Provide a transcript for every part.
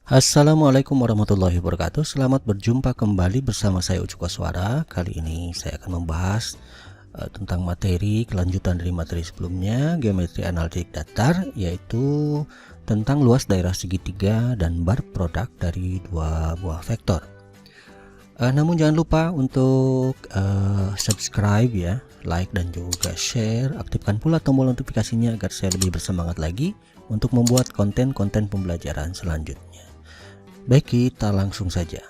Assalamualaikum warahmatullahi wabarakatuh. Selamat berjumpa kembali bersama saya Ucu Koswara. Kali ini saya akan membahas tentang materi kelanjutan dari materi sebelumnya, geometri analitik datar, yaitu tentang luas daerah segitiga dan bar produk dari dua buah vektor. Namun jangan lupa untuk subscribe ya, like dan juga share. Aktifkan pula tombol notifikasinya agar saya lebih bersemangat lagi untuk membuat konten-konten pembelajaran selanjutnya. Baik, kita langsung saja.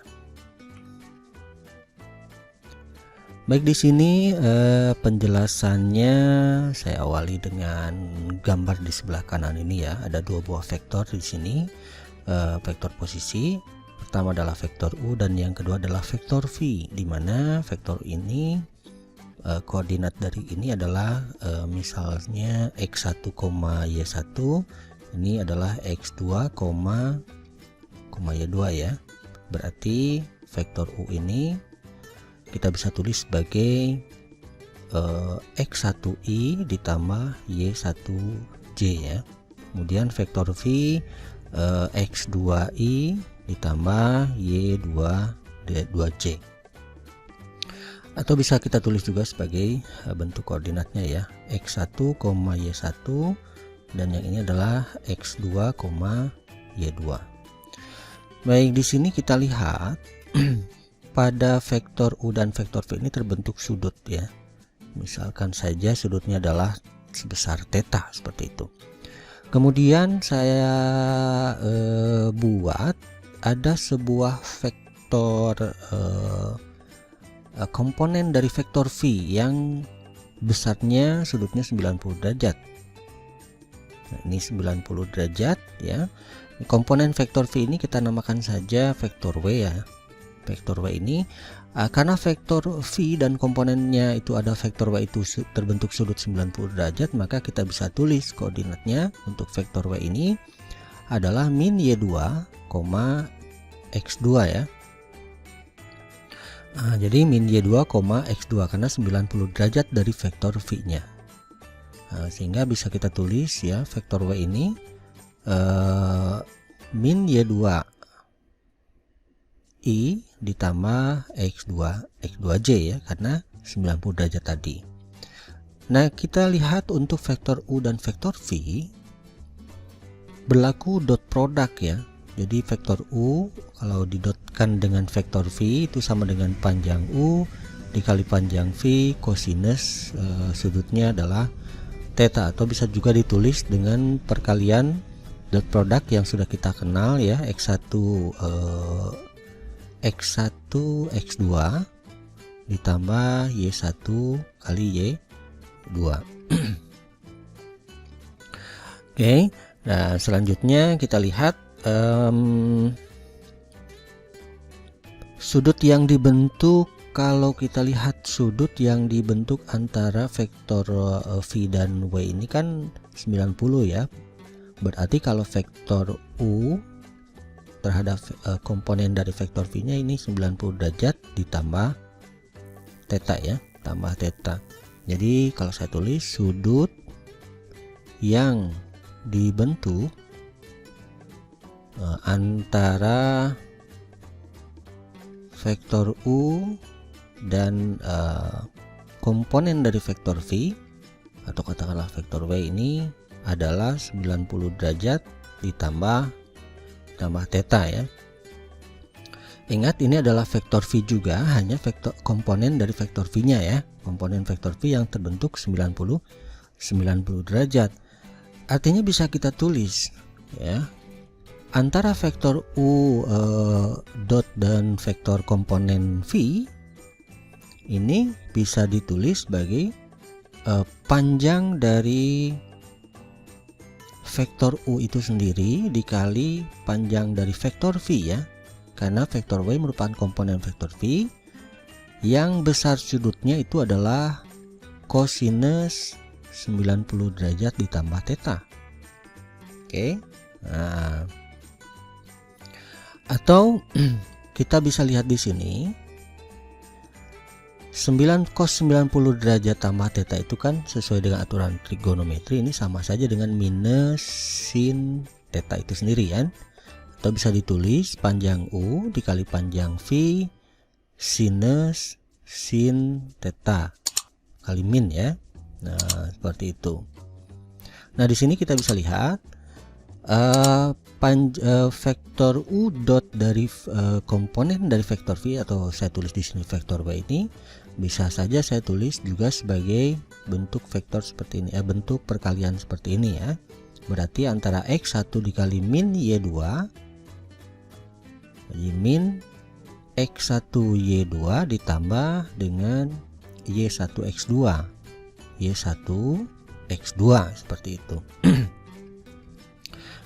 Baik, di sini penjelasannya saya awali dengan gambar di sebelah kanan ini ya. Ada dua buah vektor di sini, vektor posisi. Pertama adalah vektor U dan yang kedua adalah vektor V, di mana vektor ini koordinat dari ini adalah misalnya x1, y1, ini adalah x2, y2 ya. Berarti vektor U ini kita bisa tulis sebagai x1i ditambah y1j ya. Kemudian vektor V x2i ditambah y2j. Atau bisa kita tulis juga sebagai bentuk koordinatnya ya, x1, y1, dan yang ini adalah x2, y2. Baik, di sini kita lihat pada vektor U dan vektor V ini terbentuk sudut ya. Misalkan saja sudutnya adalah sebesar theta seperti itu. Kemudian saya buat ada sebuah vektor komponen dari vektor V yang besarnya sudutnya 90 derajat. Nah, ini 90 derajat ya. Komponen vektor V ini kita namakan saja vektor W ya. Vektor W ini karena vektor V dan komponennya itu ada vektor W itu terbentuk sudut 90 derajat, maka kita bisa tulis koordinatnya untuk vektor W ini adalah min y2, x2 ya. Jadi min y2, x2 karena 90 derajat dari vektor V-nya. Sehingga bisa kita tulis ya vektor W ini min y2 i ditambah x2j ya, karena 90 derajat tadi. Nah, kita lihat untuk vektor U dan vektor V berlaku dot produk ya. Jadi vektor U kalau didotkan dengan vektor V itu sama dengan panjang U dikali panjang V kosinus sudutnya adalah theta, atau bisa juga ditulis dengan perkalian dot produk yang sudah kita kenal ya, x1 x2 ditambah y1 kali y2. Oke, nah selanjutnya kita lihat sudut yang dibentuk. Kalau kita lihat sudut yang dibentuk antara vektor V dan W ini kan 90 ya. Berarti kalau vektor U terhadap komponen dari vektor V-nya ini 90 derajat ditambah theta ya, tambah theta. Jadi kalau saya tulis sudut yang dibentuk antara vektor U dan komponen dari vektor V atau katakanlah vektor W ini adalah 90 derajat ditambah theta ya. Ingat, ini adalah vektor V juga, hanya vektor komponen dari vektor V-nya ya. Komponen vektor V yang terbentuk 90 derajat. Artinya bisa kita tulis ya, antara vektor U dot dan vektor komponen V ini bisa ditulis sebagai panjang dari vektor U itu sendiri dikali panjang dari vektor V ya, karena vektor W merupakan komponen vektor V yang besar sudutnya itu adalah kosinus 90 derajat ditambah theta. Oke, nah, atau kita bisa lihat di sini 9 cos 90 derajat tambah theta itu kan sesuai dengan aturan trigonometri, ini sama saja dengan minus sin theta itu sendiri kan. atau bisa ditulis panjang U dikali panjang V sinus sin theta kali min ya. Nah, seperti itu. Nah, di sini kita bisa lihat vektor U dot dari komponen dari vektor V, atau saya tulis di sini vektor Y ini bisa saja saya tulis juga sebagai bentuk vektor seperti ini, bentuk perkalian seperti ini ya. Berarti antara X1 dikali min Y2 jadi min X1 Y2 ditambah dengan Y1 X2 Y1 X2 seperti itu.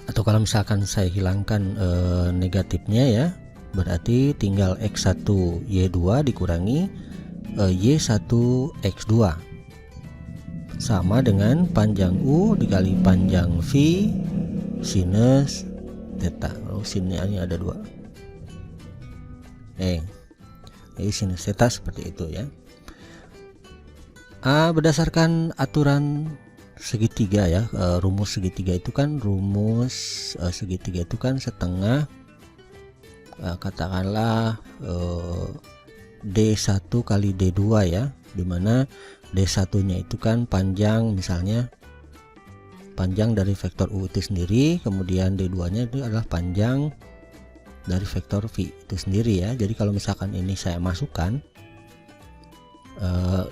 Atau kalau misalkan saya hilangkan negatifnya ya, berarti tinggal X1 Y2 dikurangi Y1 X2 sama dengan panjang U dikali panjang V sinus theta. Lalu sinnya ini ada 2. Jadi sinus theta seperti itu ya. Berdasarkan aturan segitiga ya, rumus segitiga itu kan segitiga itu kan setengah katakanlah D1 kali D2 ya, dimana D1 nya itu kan panjang, misalnya panjang dari vektor U itu sendiri, kemudian D2 nya itu adalah panjang dari vektor V itu sendiri ya. Jadi kalau misalkan ini saya masukkan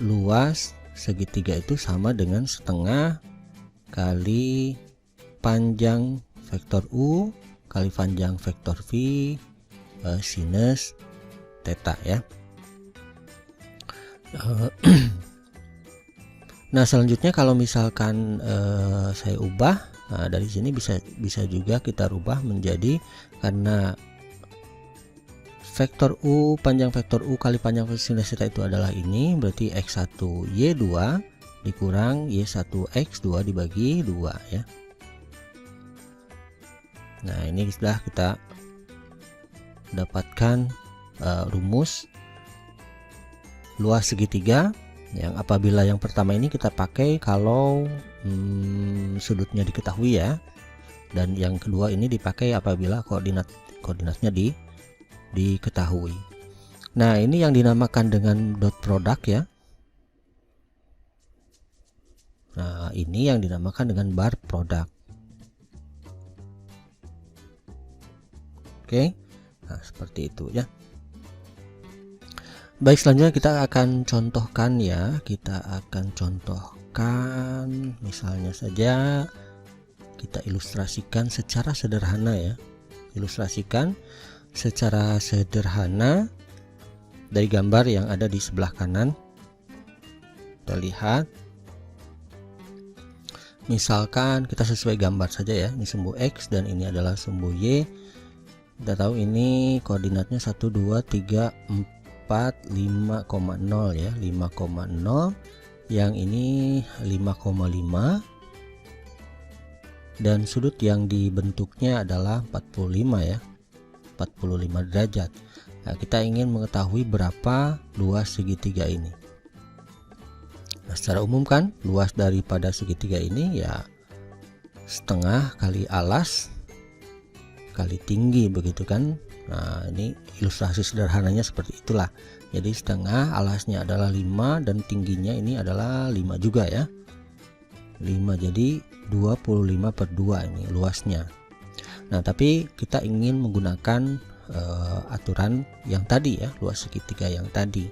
luas segitiga itu sama dengan setengah kali panjang vektor U kali panjang vektor V sinus theta ya. Nah, selanjutnya kalau misalkan saya ubah, dari sini bisa juga kita rubah menjadi, karena vektor U panjang vektor U kali panjang sinus theta itu adalah ini, berarti X1 Y2 dikurang Y1 X2 dibagi 2 ya. Nah, ini sudah kita dapatkan rumus luas segitiga yang apabila yang pertama ini kita pakai kalau sudutnya diketahui ya, dan yang kedua ini dipakai apabila koordinatnya diketahui. Nah, ini yang dinamakan dengan dot product ya. Nah, ini yang dinamakan dengan bar product. Oke, nah seperti itu ya. Baik, selanjutnya kita akan contohkan ya. Kita akan contohkan, misalnya saja kita ilustrasikan secara sederhana ya. Ilustrasikan secara sederhana dari gambar yang ada di sebelah kanan. Kita lihat, misalkan kita sesuai gambar saja ya. Ini sumbu X dan ini adalah sumbu Y. Kita tahu ini koordinatnya 1 2 3 4 5,0 ya, 5,0. Yang ini 5,5 dan sudut yang dibentuknya adalah 45 ya, 45 derajat. Nah, kita ingin mengetahui berapa luas segitiga ini. Nah, secara umum kan luas daripada segitiga ini ya setengah kali alas kali tinggi, begitu kan. Nah, ini ilustrasi sederhananya seperti itulah. Jadi setengah alasnya adalah 5 dan tingginya ini adalah 5 juga ya. 5, jadi 25/2 ini luasnya. Nah, tapi kita ingin menggunakan aturan yang tadi ya, luas segitiga yang tadi.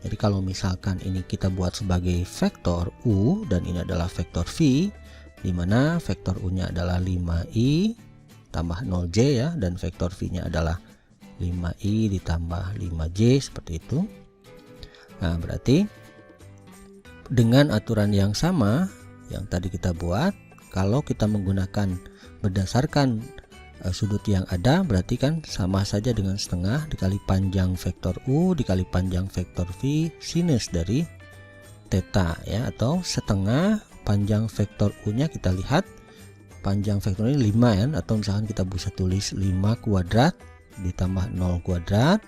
Jadi kalau misalkan ini kita buat sebagai vektor U dan ini adalah vektor V, di mana vektor U-nya adalah 5i tambah 0j ya, dan vektor V-nya adalah 5i ditambah 5j seperti itu. Nah, berarti dengan aturan yang sama yang tadi kita buat, kalau kita menggunakan berdasarkan sudut yang ada, berarti kan sama saja dengan setengah dikali panjang vektor U dikali panjang vektor V sinus dari theta ya, atau setengah panjang vektor U-nya kita lihat panjang vektor ini 5 ya, atau misalkan kita bisa tulis 5 kuadrat ditambah 0 kuadrat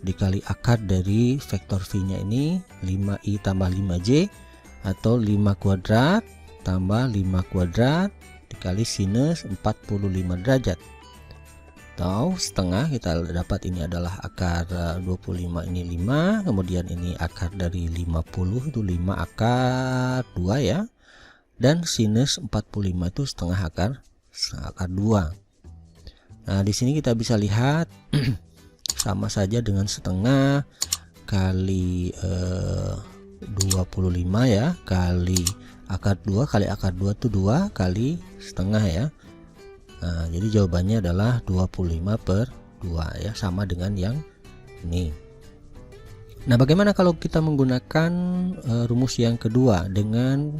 dikali akar dari vektor V-nya ini 5i tambah 5j, atau 5 kuadrat tambah 5 kuadrat dikali sinus 45 derajat. atau setengah, kita dapat ini adalah akar 25, ini 5, kemudian ini akar dari 50 itu 5 akar 2 ya, dan sinus 45 itu setengah akar 2. Nah di sini kita bisa lihat sama saja dengan setengah kali 25 ya, kali akar 2 kali akar 2 itu 2 kali setengah ya. Nah, jadi jawabannya adalah 25/2 ya, sama dengan yang ini. Nah, bagaimana kalau kita menggunakan rumus yang kedua dengan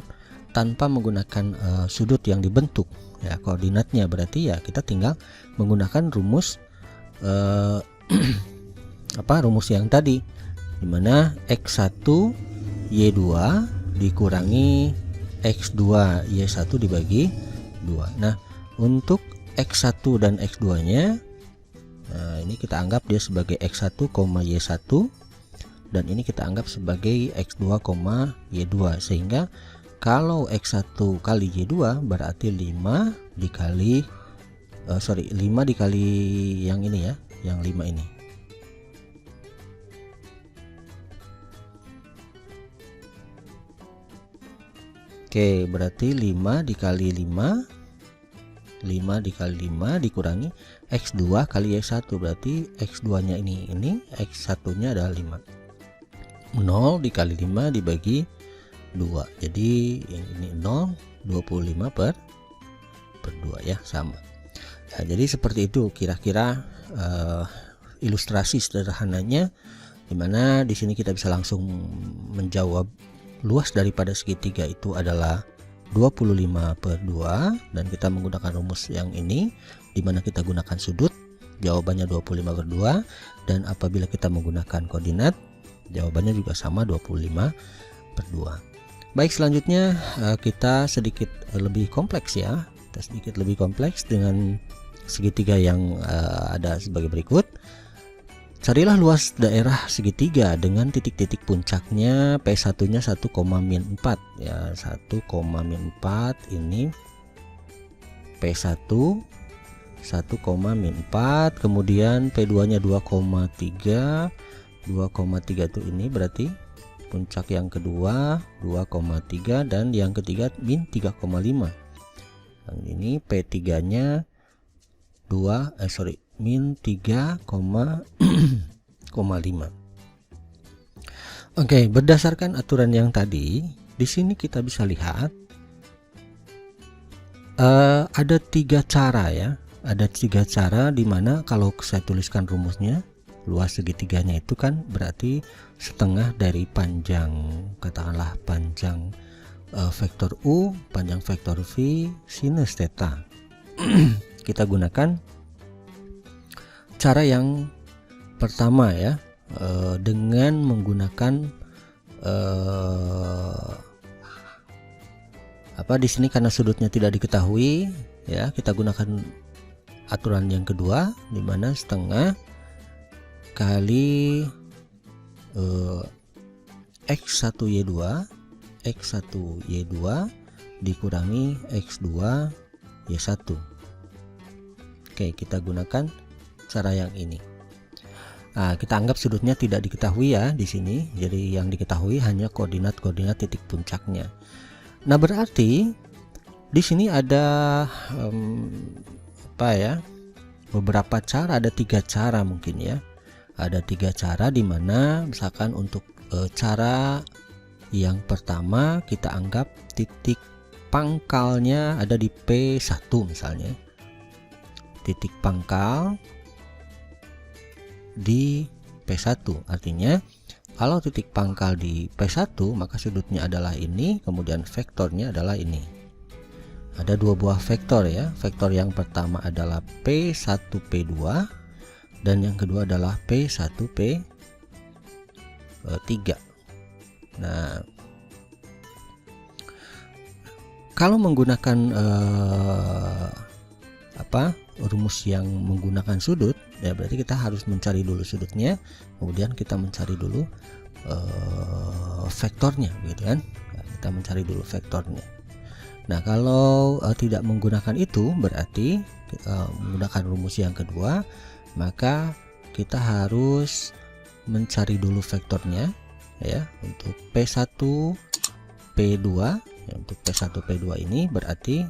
tanpa menggunakan sudut yang dibentuk ya, koordinatnya? Berarti ya kita tinggal menggunakan rumus rumus yang tadi, dimana X1 Y2 dikurangi X2 Y1 dibagi 2. Nah, untuk X1 dan X2 nya, nah ini kita anggap dia sebagai X1, Y1, dan ini kita anggap sebagai X2, Y2, sehingga kalau X1 kali Y2 berarti 5 dikali 5 dikali yang ini ya, yang 5 ini. Oke, berarti 5 dikali 5 dikali 5 dikurangi X2 kali Y1, berarti X2 nya ini X1 nya adalah 5. 0 dikali 5 dibagi 2, jadi ini 0, 25/2 ya, sama. Nah, jadi seperti itu kira-kira ilustrasi sederhananya, dimana di sini kita bisa langsung menjawab luas daripada segitiga itu adalah 25/2, dan kita menggunakan rumus yang ini, dimana kita gunakan sudut, jawabannya 25/2, dan apabila kita menggunakan koordinat, jawabannya juga sama 25/2. Baik, selanjutnya kita sedikit lebih kompleks ya, dengan segitiga yang ada sebagai berikut. Carilah luas daerah segitiga dengan titik-titik puncaknya P1 nya 1, -4 ya, 1, ini P1 1, kemudian P2 nya 2,3 itu ini berarti puncak yang kedua 2,3, dan yang ketiga min 3,5. yang ini P3 nya min 3,5. Oke, berdasarkan aturan yang tadi, di sini kita bisa lihat ada 3 cara ya. Ada 3 cara, dimana kalau saya tuliskan rumusnya, luas segitiganya itu kan berarti setengah dari panjang, katakanlah panjang vektor U, panjang vektor V, sinus theta. Kita gunakan cara yang pertama ya, dengan menggunakan di sini karena sudutnya tidak diketahui ya, kita gunakan aturan yang kedua, dimana setengah kali X1Y2 dikurangi X2 Y1. Oke, kita gunakan cara yang ini. Nah, kita anggap sudutnya tidak diketahui ya di sini. Jadi yang diketahui hanya koordinat titik puncaknya. Nah, berarti di sini ada beberapa cara, ada 3 cara mungkin ya. Ada 3 cara, dimana misalkan untuk cara yang pertama kita anggap titik pangkalnya ada di P1 misalnya. Titik pangkal di P1, artinya kalau titik pangkal di P1 maka sudutnya adalah ini, kemudian vektornya adalah ini. Ada 2 buah vektor ya. Vektor yang pertama adalah P1P2, dan yang kedua adalah P1P3. Nah, kalau menggunakan rumus yang menggunakan sudut ya, berarti kita harus mencari dulu sudutnya, kemudian kita mencari dulu vektornya gitu kan. Nah, kita mencari dulu vektornya. Nah, kalau tidak menggunakan itu berarti menggunakan rumus yang kedua, maka kita harus mencari dulu vektornya ya. Untuk P1 P2 ya, untuk P1 P2 ini berarti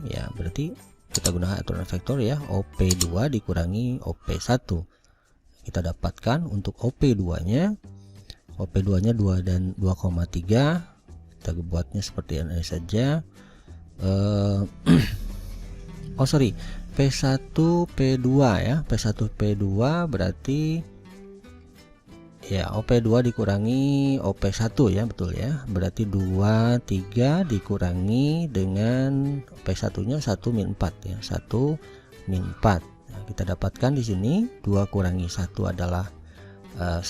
kita gunakan aturan vektor ya, OP2 dikurangi OP1. Kita dapatkan untuk OP2 nya 2 dan 2,3. Kita buatnya seperti ini saja. P1 P2 ya, P1 P2 berarti ya OP2 dikurangi OP1 ya, betul ya, berarti 2 3 dikurangi dengan P1 nya 1 min 4 ya, 1 min 4. Nah, kita dapatkan di sini 2 kurangi 1 adalah 1,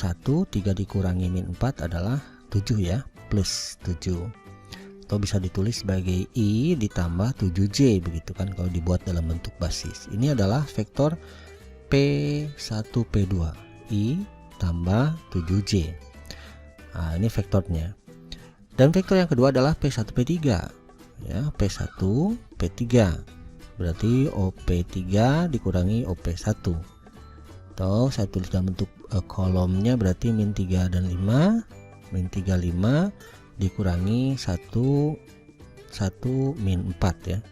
3 dikurangi min 4 adalah 7 ya, plus 7, atau bisa ditulis sebagai I ditambah 7J begitu kan kalau dibuat dalam bentuk basis. Ini adalah vektor P1 P2, I tambah 7J. Nah, ini vektornya. Dan vektor yang kedua adalah P1 P3 ya, P1 P3 berarti OP3 dikurangi OP1, atau saya tulis dalam bentuk kolomnya berarti min 3 dan 5, min 3 5 dikurangi 1 min 4 ya.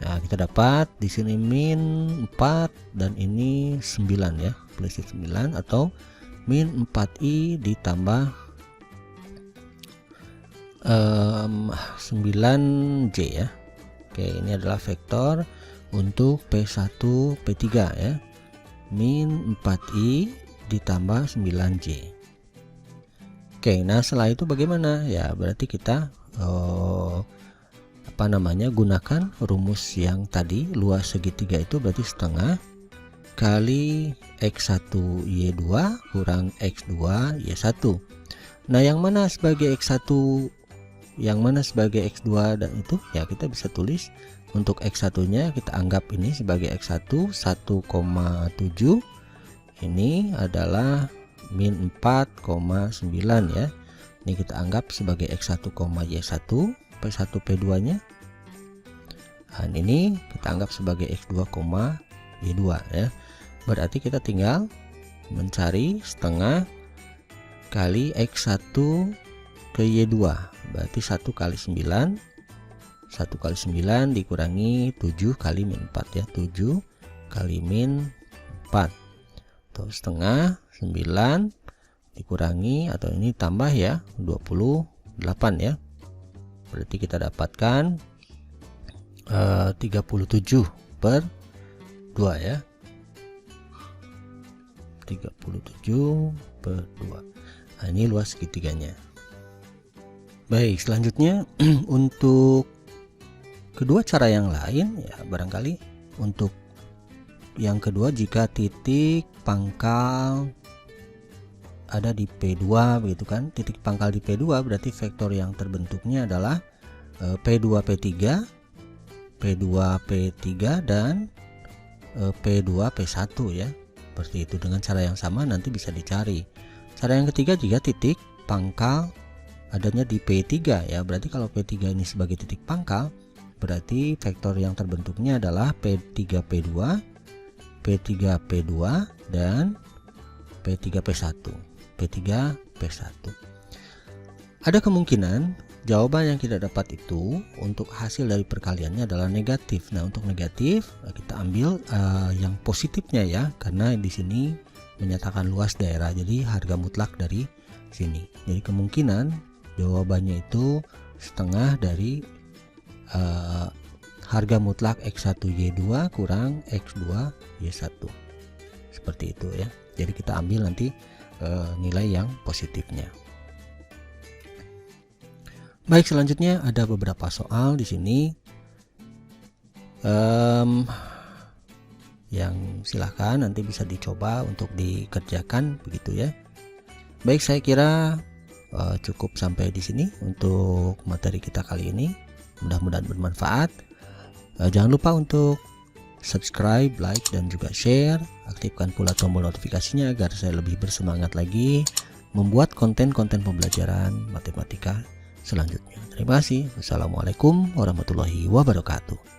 Nah, kita dapat di sini min 4 dan ini 9 ya, plus 9, atau min 4i ditambah 9j ya. Oke, ini adalah vektor untuk P1 P3 ya, min 4i ditambah 9j. Oke, nah setelah itu bagaimana ya, berarti kita gunakan rumus yang tadi. Luas segitiga itu berarti setengah kali X1 Y2 kurang X2 Y1. Nah, yang mana sebagai X1, yang mana sebagai X2, dan itu ya kita bisa tulis untuk X1 nya kita anggap ini sebagai X1 1,7, ini adalah min 4,9 ya. Ini kita anggap sebagai X1, Y1, P1 P2 nya. Dan ini kita anggap sebagai X2, Y2 ya. Berarti kita tinggal mencari setengah kali X1 ke Y2, berarti 1 kali 9, 1 kali 9 dikurangi 7 kali min 4 ya, 7 kali min 4, atau setengah 9 dikurangi, atau ini tambah ya, 28 ya. Berarti kita dapatkan 37 per 2 ya, 37 per 2. Nah, ini luas segitiganya. Baik, selanjutnya untuk kedua cara yang lain ya, barangkali untuk yang kedua, jika titik pangkal ada di P2 begitu kan, titik pangkal di P2 berarti vektor yang terbentuknya adalah P2 P3, P2 P3 dan P2 P1 ya. Seperti itu, dengan cara yang sama nanti bisa dicari. Cara yang ketiga, jika titik pangkal adanya di P3 ya, berarti kalau P3 ini sebagai titik pangkal berarti vektor yang terbentuknya adalah P3 P2, P3 P2 dan P3 P1, P3 P1. Ada kemungkinan jawaban yang kita dapat itu untuk hasil dari perkaliannya adalah negatif. Nah, untuk negatif kita ambil yang positifnya ya, karena di sini menyatakan luas daerah, jadi harga mutlak dari sini. Jadi kemungkinan jawabannya itu setengah dari harga mutlak X1 Y2 kurang X2 Y1, seperti itu ya. Jadi kita ambil nanti nilai yang positifnya. Baik, selanjutnya ada beberapa soal di sini yang silahkan nanti bisa dicoba untuk dikerjakan begitu ya. Baik, saya kira cukup sampai di sini untuk materi kita kali ini. Mudah-mudahan bermanfaat. Jangan lupa untuk subscribe, like, dan juga share. Aktifkan pula tombol notifikasinya agar saya lebih bersemangat lagi membuat konten-konten pembelajaran matematika selanjutnya. Terima kasih. Wassalamualaikum warahmatullahi wabarakatuh.